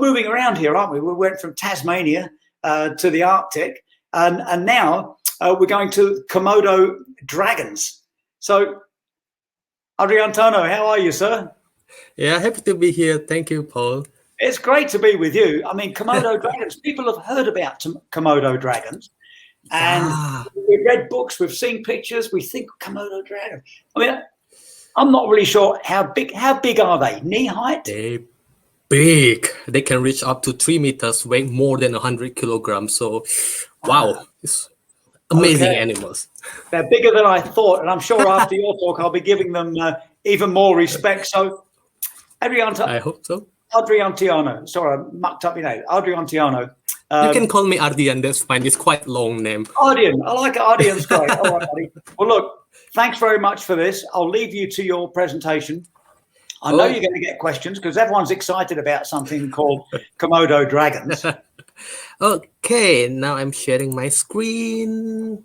moving around here, aren't we? We went from Tasmania to the Arctic, and now we're going to Komodo Dragons. So, Ardiantiono, how are you, sir? Yeah, happy to be here. Thank you, Paul. It's great to be with you. I mean, Komodo Dragons, people have heard about Komodo Dragons, and we've read books, we've seen pictures, we think Komodo Dragons. I mean, I'm not really sure how big are they? Knee height? They're big. They can reach up to 3 meters, weigh more than 100 kilograms. So, wow, it's amazing animals. They're bigger than I thought, and I'm sure after your talk, I'll be giving them even more respect. So, I hope so. Ardiantiono. Sorry, I mucked up your name. Ardiantiono. You can call me Ardian, that's fine. It's quite a long name. Ardian. I like it. Ardian's great. All right, buddy. Well, look, thanks very much for this. I'll leave you to your presentation. I know you're going to get questions because everyone's excited about something called Komodo Dragons. Okay, now I'm sharing my screen.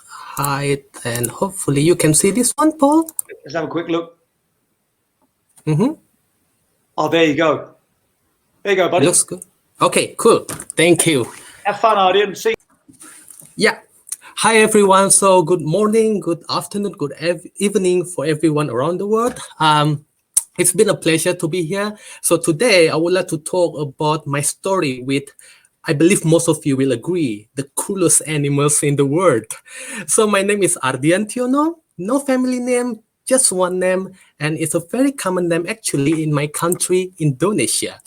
Hide, and hopefully you can see this one, Paul. Let's have a quick look. Oh, there you go. There you go, buddy. Looks good. Okay, cool. Thank you. Have fun, Ardian. See you. Yeah. Hi, everyone. So good morning, good afternoon, good evening for everyone around the world. It's been a pleasure to be here. So today I would like to talk about my story with, I believe most of you will agree, the coolest animals in the world. So my name is Ardiantiono, no family name, just one name, and it's a very common name actually in my country, Indonesia.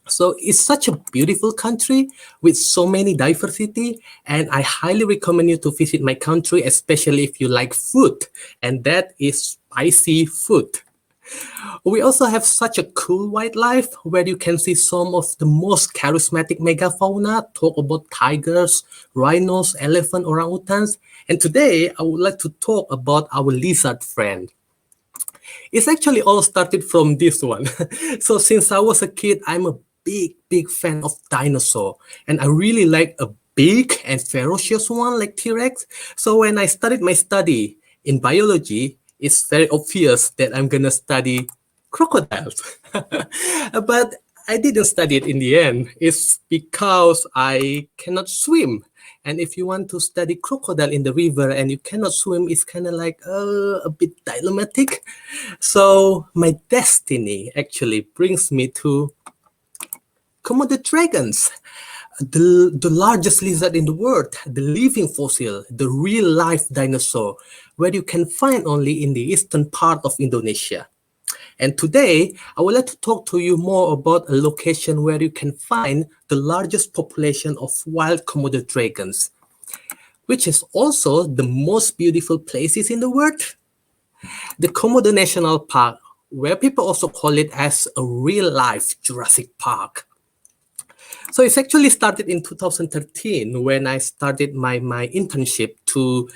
So it's such a beautiful country with so many diversity, and I highly recommend you to visit my country, especially if you like food, and that is spicy food. We also have such a cool wildlife where you can see some of the most charismatic megafauna, talk about tigers, rhinos, elephant, orangutans. And today I would like to talk about our lizard friend. It's actually all started from this one. So since I was a kid, I'm a big fan of dinosaur, and I really like a big and ferocious one like T-Rex. So when I started my study in biology, it's very obvious that I'm gonna study crocodiles. But I didn't study it in the end. It's because I cannot swim. And if you want to study crocodile in the river and you cannot swim, it's kind of like a bit dilemmatic. So my destiny actually brings me to Komodo dragons, the largest lizard in the world, the living fossil, the real-life dinosaur, where you can find only in the eastern part of Indonesia. And today, I would like to talk to you more about a location where you can find the largest population of wild Komodo dragons, which is also the most beautiful places in the world. The Komodo National Park, where people also call it as a real-life Jurassic Park. So it's actually started in 2013 when I started my internship to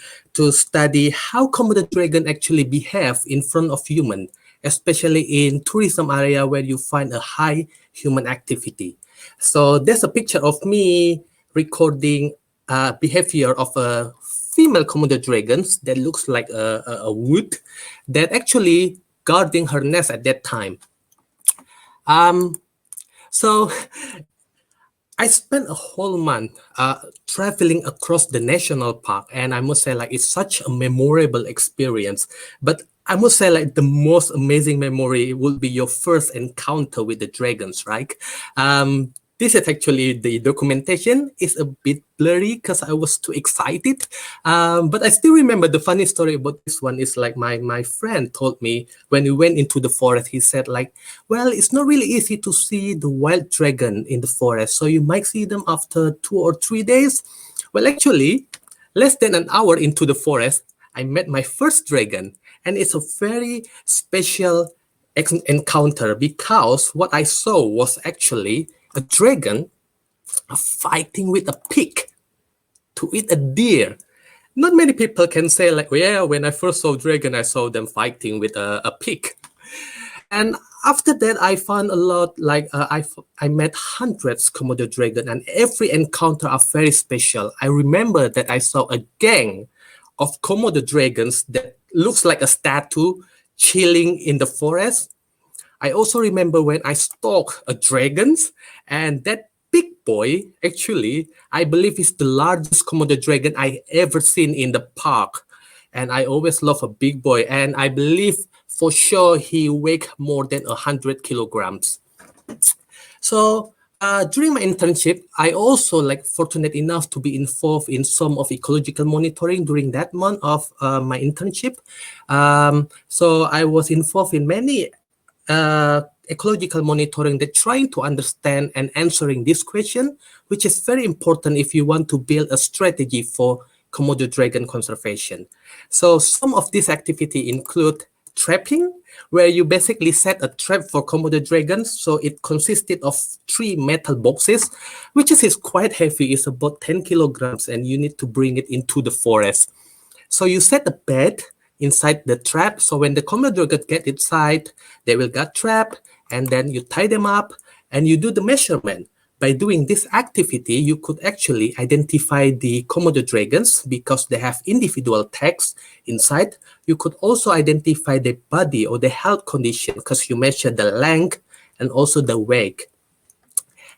study how Komodo dragon actually behave in front of human, especially in tourism area where you find a high human activity. So there's a picture of me recording behavior of a female Komodo dragons that looks like a wood that actually guarding her nest at that time. So I spent a whole month traveling across the national park, and I must say, like, it's such a memorable experience. But I must say, like, the most amazing memory would be your first encounter with the dragons, right? This is actually the documentation is a bit blurry because I was too excited. But I still remember the funny story about this one is like my friend told me when we went into the forest, he said like, well, it's not really easy to see the wild dragon in the forest. So you might see them after 2 or 3 days. Well, actually, less than an hour into the forest, I met my first dragon. And it's a very special encounter because what I saw was actually a dragon fighting with a pig to eat a deer. Not many people can say like, well, yeah, when I first saw dragon, I saw them fighting with a pig. And after that, I found a lot, like I met hundreds Komodo dragon, and every encounter are very special. I remember that I saw a gang of Komodo dragons that looks like a statue chilling in the forest. I also remember when I stalked a dragons, and that big boy, actually, I believe is the largest Komodo dragon I ever seen in the park. And I always love a big boy, and I believe for sure he weighed more than 100 kilograms. So during my internship, I also like fortunate enough to be involved in some of ecological monitoring during that month of my internship. So I was involved in many ecological monitoring that trying to understand and answering this question, which is very important if you want to build a strategy for Komodo dragon conservation. So some of this activity include trapping, where you basically set a trap for Komodo dragons. So it consisted of 3 metal boxes, which is quite heavy. It's about 10 kilograms, and you need to bring it into the forest. So you set a bed inside the trap. So when the Komodo dragons get inside, they will get trapped, and then you tie them up and you do the measurement. By doing this activity, you could actually identify the Komodo dragons because they have individual tags inside. You could also identify the body or the health condition because you measure the length and also the weight.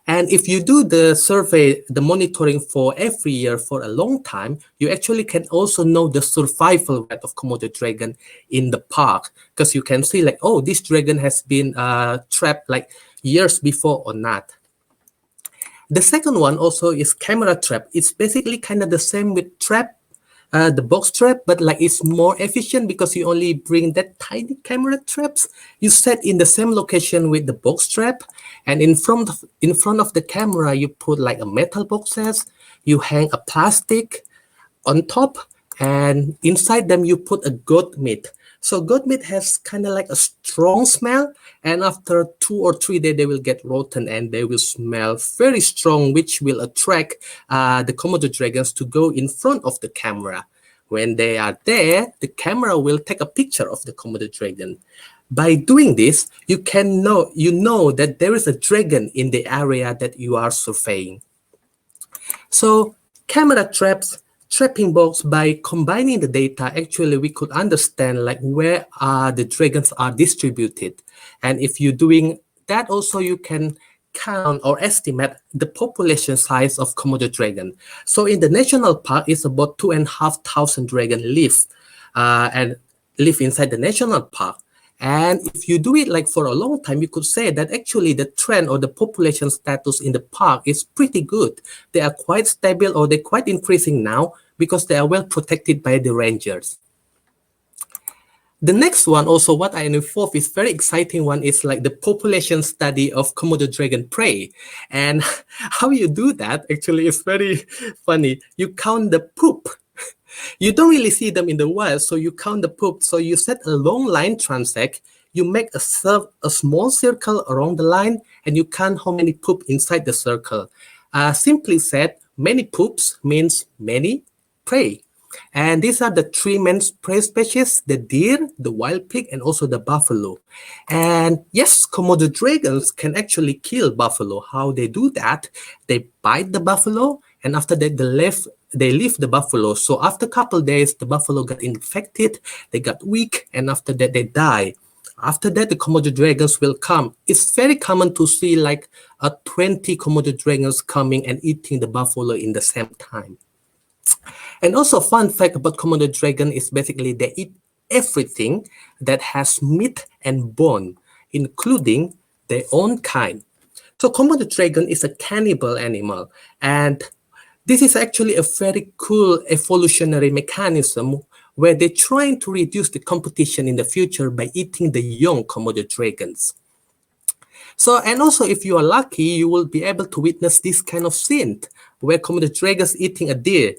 And if you do the survey, the monitoring for every year for a long time, you actually can also know the survival rate of Komodo dragon in the park, because you can see like, oh, this dragon has been trapped like years before or not. The second one also is camera trap. It's basically kind of the same with trap, the box trap, but like it's more efficient because you only bring that tiny camera traps. You set in the same location with the box trap, and in front of the camera you put like a metal boxes. You hang a plastic on top, and inside them you put a goat meat. So goat meat has kind of like a strong smell, and after 2 or 3 days they will get rotten and they will smell very strong, which will attract the Komodo dragons to go in front of the camera. When they are there, the camera will take a picture of the Komodo dragon. By doing this, you know that there is a dragon in the area that you are surveying. So camera traps, trapping box, by combining the data, actually we could understand like where the dragons are distributed. And if you're doing that, also you can count or estimate the population size of Komodo dragon. So in the national park, it's about 2,500 dragon live inside the national park. And if you do it like for a long time, you could say that actually the trend or the population status in the park is pretty good. They are quite stable, or they're quite increasing now because they are well protected by the rangers. The next one, also what I involved, is very exciting one, is like the population study of Komodo dragon prey. And how you do that actually is very funny. You count the poop. You don't really see them in the wild, so you count the poop. So you set a long line transect, you make a small circle around the line, and you count how many poop inside the circle. Simply said, many poops means many prey. And these are the 3 main prey species: the deer, the wild pig, and also the buffalo. And yes, Komodo dragons can actually kill buffalo. How they do that? They bite the buffalo, and after that they leave the buffalo. So after a couple days, the buffalo got infected, they got weak, and after that they die. After that, the Komodo dragons will come. It's very common to see like 20 Komodo dragons coming and eating the buffalo in the same time. And also, fun fact about Komodo dragon is basically they eat everything that has meat and bone, including their own kind. So Komodo dragon is a cannibal animal, and this is actually a very cool evolutionary mechanism where they're trying to reduce the competition in the future by eating the young Komodo dragons. So, and also if you are lucky, you will be able to witness this kind of scene where Komodo dragons eating a deer.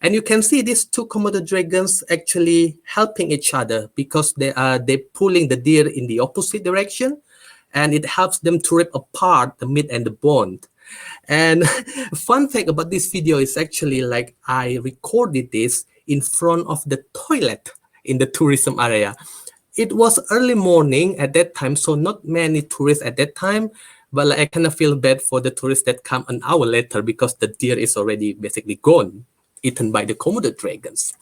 And you can see these 2 Komodo dragons actually helping each other because they're pulling the deer in the opposite direction, and it helps them to rip apart the meat and the bone. And fun fact about this video is actually like I recorded this in front of the toilet in the tourism area. It was early morning at that time, so not many tourists at that time, but like, I kind of feel bad for the tourists that come an hour later because the deer is already basically gone, eaten by the Komodo dragons.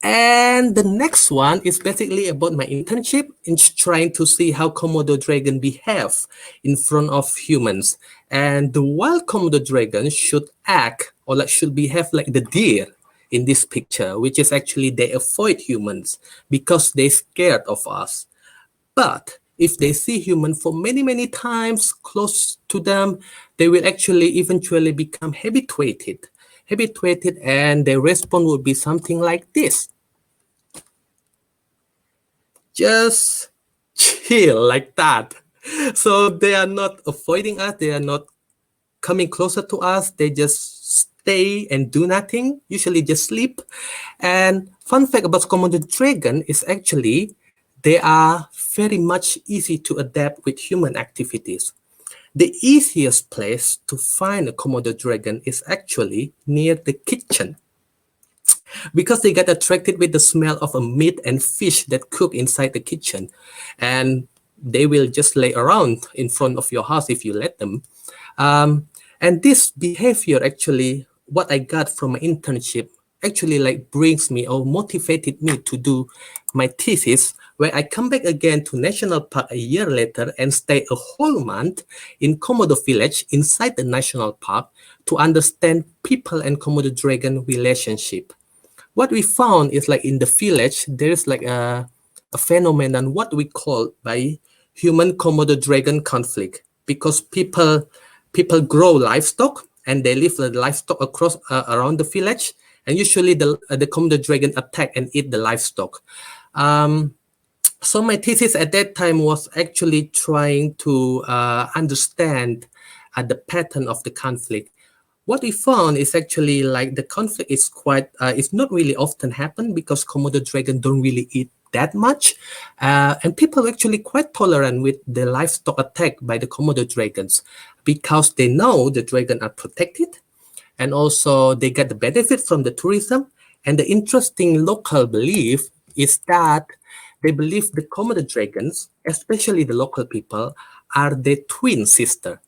And the next one is basically about my internship in trying to see how Komodo dragon behave in front of humans. And the wild Komodo dragon should act or like should behave like the deer in this picture, which is actually they avoid humans because they scared of us. But if they see human for many, many times close to them, they will actually eventually become habituated. Habituated, and their response would be something like this. Just chill like that. So they are not avoiding us, they are not coming closer to us, they just stay and do nothing, usually just sleep. And fun fact about Komodo dragon is actually they are very much easy to adapt with human activities. The easiest place to find a Komodo dragon is actually near the kitchen because they get attracted with the smell of a meat and fish that cook inside the kitchen, and they will just lay around in front of your house if you let them. And this behavior actually, what I got from my internship, actually like brings me or motivated me to do my thesis, where I come back again to National Park a year later and stay a whole month in Komodo village inside the national park to understand people and Komodo dragon relationship. What we found is like in the village, there's like a phenomenon, what we call by human Komodo dragon conflict, because people grow livestock and they leave the livestock across around the village, and usually the Komodo dragon attack and eat the livestock. So my thesis at that time was actually trying to understand the pattern of the conflict. What we found is actually like the conflict is quite, it's not really often happen because Komodo dragon don't really eat that much. And people are actually quite tolerant with the livestock attack by the Komodo dragons because they know the dragon are protected, and also they get the benefit from the tourism. And the interesting local belief is that they believe the Komodo dragons, especially the local people, are their twin sister.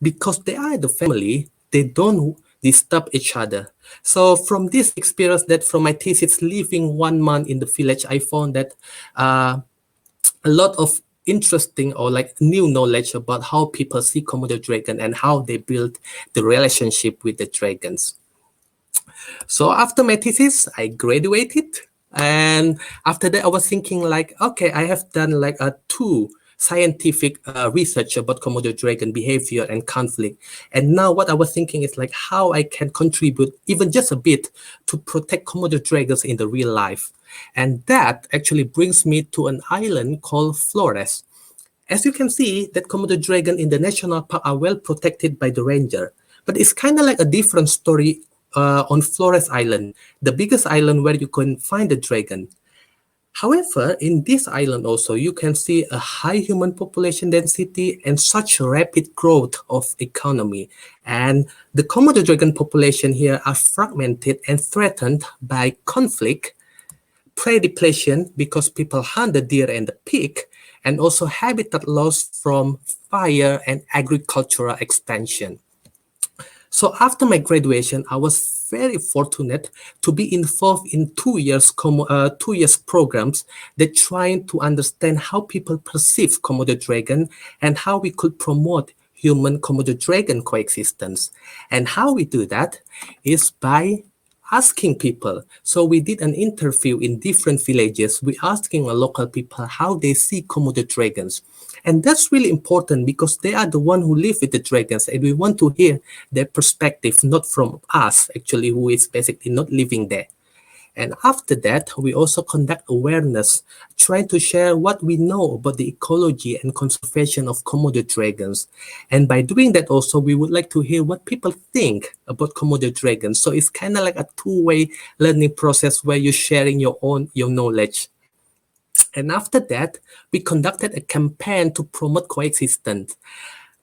Because they are the family, they don't disturb each other. So from this experience, that from my thesis living 1 month in the village, I found that a lot of interesting or like new knowledge about how people see Komodo dragon and how they build the relationship with the dragons. So after my thesis, I graduated, and after that, I was thinking like, okay, I have done like a two scientific research about Komodo dragon behavior and conflict, and now what I was thinking is like how I can contribute even just a bit to protect Komodo dragons in the real life, and that actually brings me to an island called Flores. As you can see, that Komodo dragon in the national park are well protected by the ranger, but it's kind of like a different story on Flores Island, the biggest island where you can find the dragon. However, in this island also, you can see a high human population density and such rapid growth of economy. And the Komodo dragon population here are fragmented and threatened by conflict, prey depletion because people hunt the deer and the pig, and also habitat loss from fire and agricultural expansion. So after my graduation, I was very fortunate to be involved in 2 years programs that trying to understand how people perceive Komodo dragon and how we could promote human Komodo dragon coexistence. And how we do that is by asking people. So we did an interview in different villages. We asking local people how they see Komodo dragons. And that's really important because they are the one who live with the dragons, and we want to hear their perspective, not from us, actually, who is basically not living there. And after that, we also conduct awareness, trying to share what we know about the ecology and conservation of Komodo dragons. And by doing that also, we would like to hear what people think about Komodo dragons. So it's kind of like a two-way learning process where you're sharing your knowledge. And after that, we conducted a campaign to promote coexistence.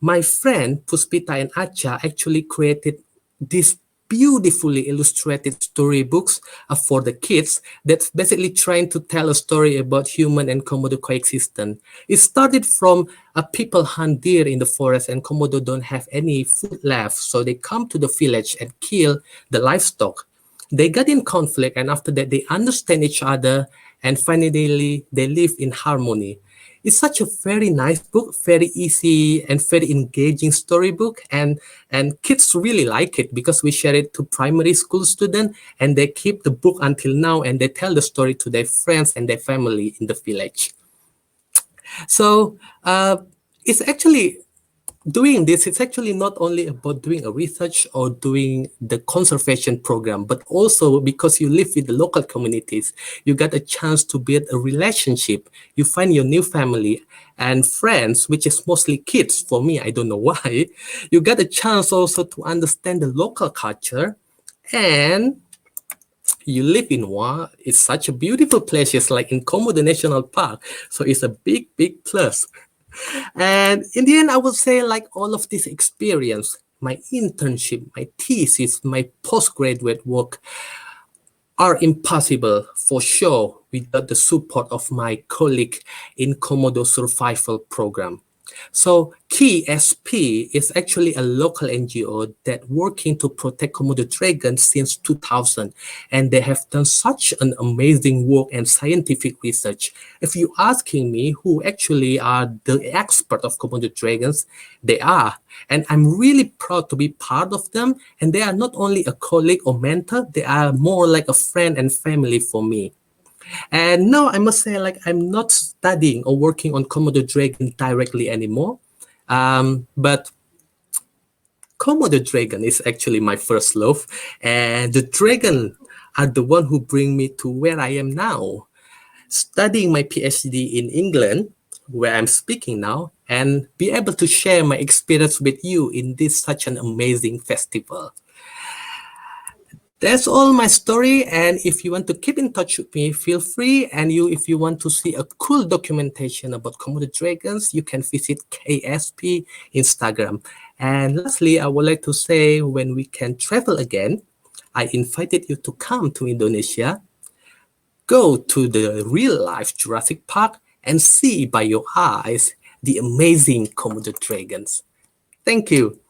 My friend Puspita and Acha actually created these beautifully illustrated storybooks for the kids that's basically trying to tell a story about human and Komodo coexistence. It started from people hunt deer in the forest and Komodo don't have any food left, so they come to the village and kill the livestock. They got in conflict, and after that, they understand each other, and finally, they live in harmony. It's such a very nice book, very easy and very engaging storybook, and kids really like it because we share it to primary school students, and they keep the book until now, and they tell the story to their friends and their family in the village. So it's actually doing this, it's actually not only about doing a research or doing the conservation program, but also because you live with the local communities, you get a chance to build a relationship. You find your new family and friends, which is mostly kids for me. I don't know why. You get a chance also to understand the local culture, and you live in one. It's such a beautiful place, just like in Komodo National Park. So it's a big, big plus. And in the end, I would say like all of this experience, my internship, my thesis, my postgraduate work are impossible for sure without the support of my colleague in Komodo Survival Program. So KSP is actually a local NGO that working to protect Komodo dragons since 2000, and they have done such an amazing work and scientific research. If you asking me who actually are the expert of Komodo dragons, they are, and I'm really proud to be part of them. And they are not only a colleague or mentor, they are more like a friend and family for me. And now I must say, like, I'm not studying or working on Komodo dragon directly anymore. But Komodo dragon is actually my first love. And the dragon are the one who bring me to where I am now, studying my PhD in England, where I'm speaking now, and be able to share my experience with you in this such an amazing festival. That's all my story, and if you want to keep in touch with me, feel free. And if you want to see a cool documentation about Komodo dragons, you can visit KSP Instagram. And lastly, I would like to say, when we can travel again, I invited you to come to Indonesia, go to the real life Jurassic Park, and see by your eyes the amazing Komodo dragons. Thank you.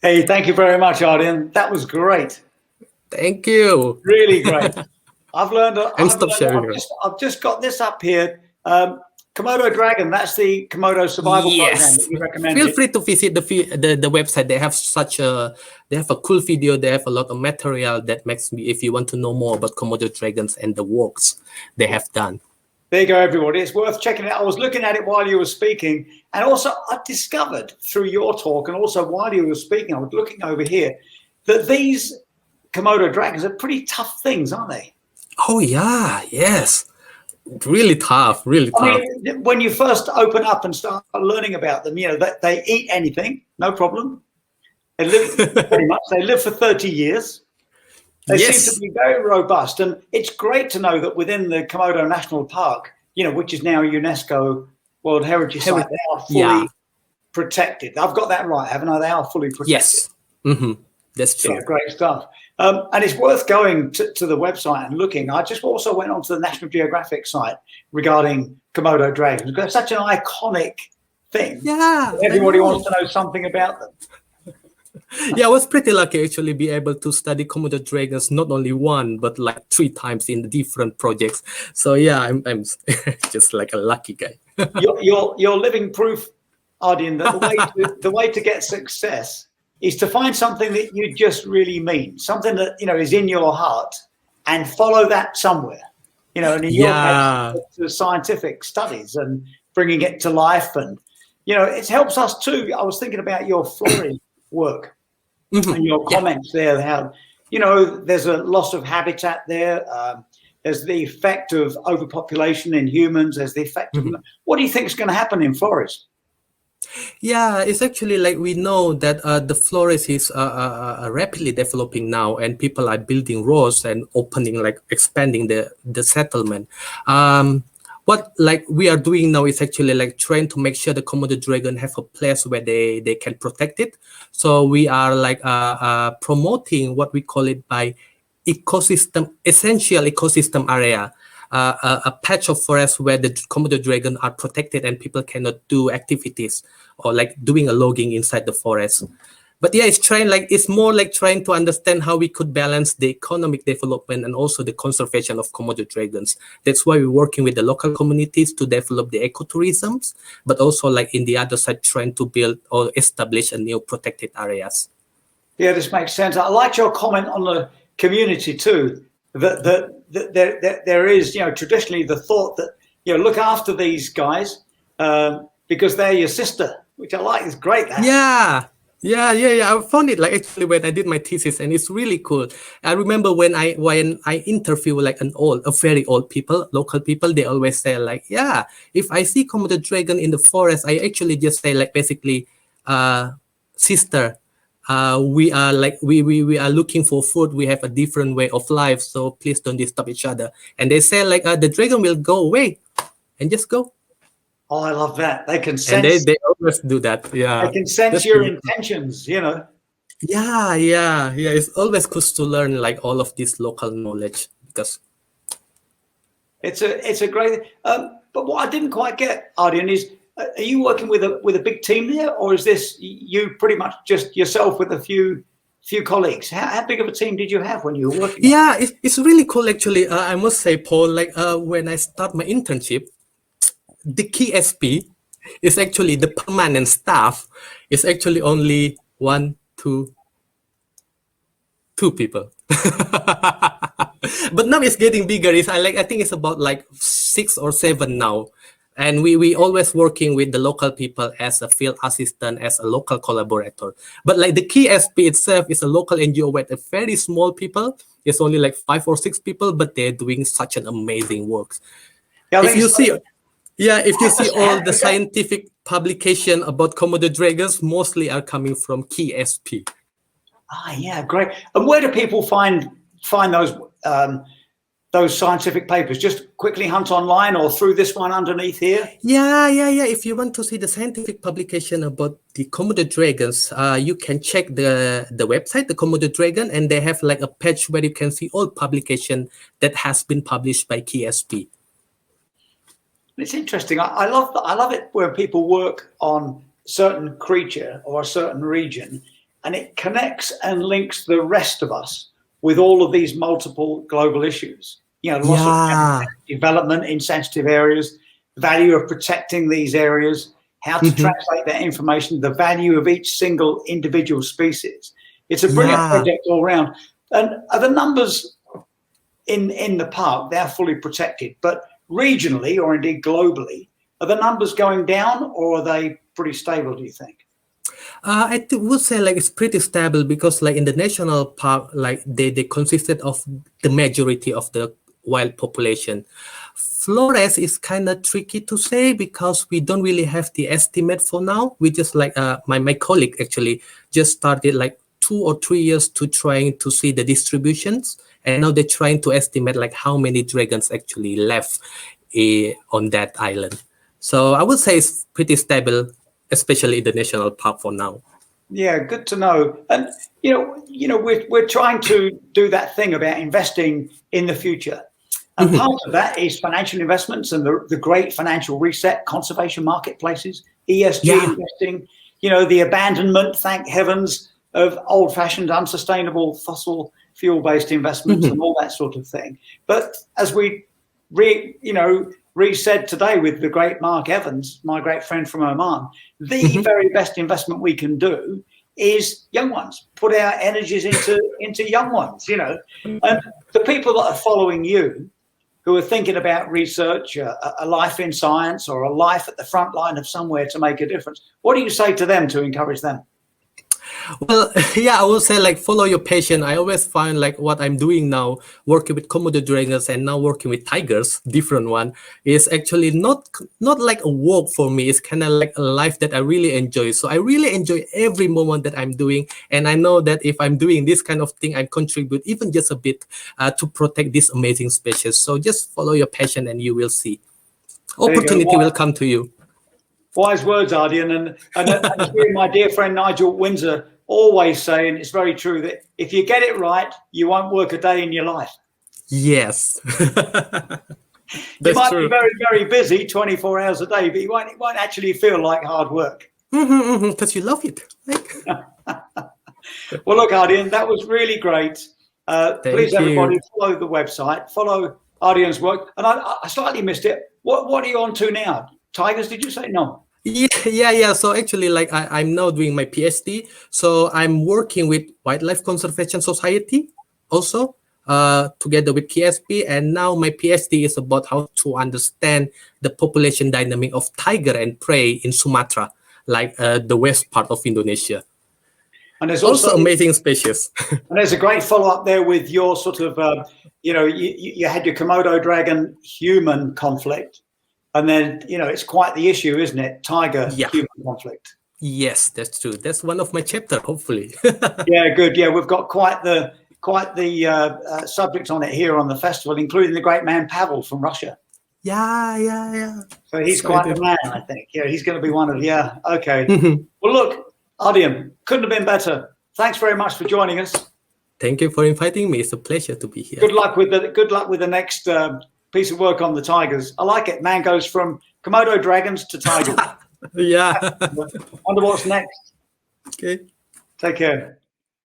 Hey, thank you very much, Ardian. That was great. Thank you. Really great. I've learned. Sharing. I've just got this up here. Komodo Dragon. That's the Komodo survival program that you recommend. Feel free to visit the website. They have a cool video. They have a lot of material that makes me, if you want to know more about Komodo dragons and the works they have done. There you go, everybody. It's worth checking it out. I was looking at it while you were speaking, and also I discovered through your talk, and also while you were speaking, I was looking over here, that these Komodo dragons are pretty tough things, aren't they? Oh yeah, yes. Really tough, really tough. I mean, when you first open up and start learning about them, they eat anything, no problem. They live pretty much. They live for 30 years. They seem to be very robust, and it's great to know that within the Komodo National Park, which is now a UNESCO World Heritage Site, they are fully protected. I've got that right, haven't I? They are fully protected. Yes, that's true. Yeah, great stuff. And it's worth going to the website and looking. I just also went onto the National Geographic site regarding Komodo dragons because it's such an iconic thing. Yeah, everybody wants to know something about them. Yeah, I was pretty lucky actually be able to study Komodo dragons not only one but like 3 times in different projects. So yeah, I'm just like a lucky guy. you're living proof, Ardian, that the way to get success is to find something that you just really mean, something that is in your heart, and follow that somewhere. And in your case, to scientific studies and bringing it to life, and it helps us too. I was thinking about your flooring work. And your comments there, how there's a loss of habitat there. There's the effect of overpopulation in humans. There's the effect of what do you think is going to happen in forests? Yeah, it's actually like we know that the forest is rapidly developing now, and people are building roads and expanding the settlement. What we are doing now is actually trying to make sure the Komodo dragon have a place where they can protect it. So we are promoting what we call it by essential ecosystem area. a patch of forest where the Komodo dragon are protected and people cannot do activities or like doing a logging inside the forest. But yeah, it's more like trying to understand how we could balance the economic development and also the conservation of Komodo dragons. That's why we're working with the local communities to develop the ecotourisms, but also like in the other side, trying to build or establish a new protected areas. Yeah, this makes sense. I liked your comment on the community too. That there is, traditionally the thought that look after these guys because they're your sister, which I like. It's great. Yeah. I found it like actually when I did my thesis, and it's really cool. I remember when I interview like a very old people, local people, they always say like, yeah, if I see Komodo dragon in the forest, I actually just say like basically, sister, we are like we are looking for food. We have a different way of life, so please don't disturb each other. And they say like the dragon will go away, and just go. Oh, I love that. They can sense. And they always do that. Yeah. They can sense your intentions, Yeah. It's always good to learn like all of this local knowledge because it's a great. But what I didn't quite get, Ardian, is are you working with a big team there, or is this you pretty much just yourself with a few colleagues? How big of a team did you have when you were working? Yeah, it's really cool actually. I must say, Paul, like when I start my internship, the key SP is actually the permanent staff is actually only 1, 2 people. But now it's getting bigger. I think it's about like 6 or 7 now. And we always working with the local people as a field assistant, as a local collaborator. But like the key SP itself is a local NGO with a very small people. It's only like 5 or 6 people, but they're doing such an amazing work. Yeah, if you see all the scientific publication about Komodo dragons, mostly are coming from key SP. Ah, yeah, great. And where do people find those scientific papers? Just quickly hunt online or through this one underneath here? Yeah. If you want to see the scientific publication about the Komodo dragons, you can check the website, the Komodo Dragon, and they have like a page where you can see all publication that has been published by KSP. It's interesting. I love it when people work on a certain creature or a certain region, and it connects and links the rest of us with all of these multiple global issues. Loss of development in sensitive areas, value of protecting these areas, how to translate that information, the value of each single individual species. It's a brilliant project all around. And are the numbers in the park, they're fully protected, but regionally or indeed globally, are the numbers going down or are they pretty stable, do you think? I would say like it's pretty stable because like in the national park, like they consisted of the majority of the wild population. Flores is kind of tricky to say because we don't really have the estimate for now. We just like my colleague actually just started like 2 or 3 years to trying to see the distributions, and now they're trying to estimate like how many dragons actually left on that island. So I would say it's pretty stable, especially in the national park for now. Yeah, good to know. And we're trying to do that thing about investing in the future. And part of that is financial investments and the great financial reset, conservation marketplaces, ESG investing, the abandonment, thank heavens, of old-fashioned, unsustainable fossil fuel-based investments and all that sort of thing. But as we said today with the great Mark Evans, my great friend from Oman, the very best investment we can do is young ones. Put our energies into young ones, And the people that are following you, who are thinking about research, a life in science or a life at the front line of somewhere to make a difference, what do you say to them to encourage them? Well, yeah, I would say like follow your passion. I always find like what I'm doing now, working with Komodo dragons and now working with tigers, different one, is actually not like a work for me. It's kind of like a life that I really enjoy. So I really enjoy every moment that I'm doing, and I know that if I'm doing this kind of thing, I contribute even just a bit to protect this amazing species. So just follow your passion, and you will see opportunity will come to you. Wise words, Ardian, and my dear friend Nigel Windsor always saying, it's very true, that if you get it right, you won't work a day in your life. Yes. You might be very, very busy 24 hours a day, but it won't actually feel like hard work. Because you love it. Well, look, Ardian, that was really great. Please, everybody, follow the website, follow Ardian's work. And I slightly missed it. What are you on to now? Tigers, did you say? No. Yeah. So actually, like I'm now doing my PhD. So I'm working with Wildlife Conservation Society also, together with KSP. And now my PhD is about how to understand the population dynamic of tiger and prey in Sumatra, like the west part of Indonesia. And there's also amazing species. And there's a great follow-up there with your sort of, you had your Komodo dragon human conflict. And then, it's quite the issue, isn't it? Tiger-human conflict. Yes, that's true. That's one of my chapters, hopefully. Yeah, good. Yeah, we've got quite the subject on it here on the festival, including the great man Pavel from Russia. Yeah. So he's quite the man, I think. Yeah, he's going to be one of, okay. Well, look, Ardian, couldn't have been better. Thanks very much for joining us. Thank you for inviting me. It's a pleasure to be here. Good luck with the next piece of work on the tigers. I like it. Man goes from Komodo dragons to tigers. Yeah. Wonder what's next. Okay. Take care.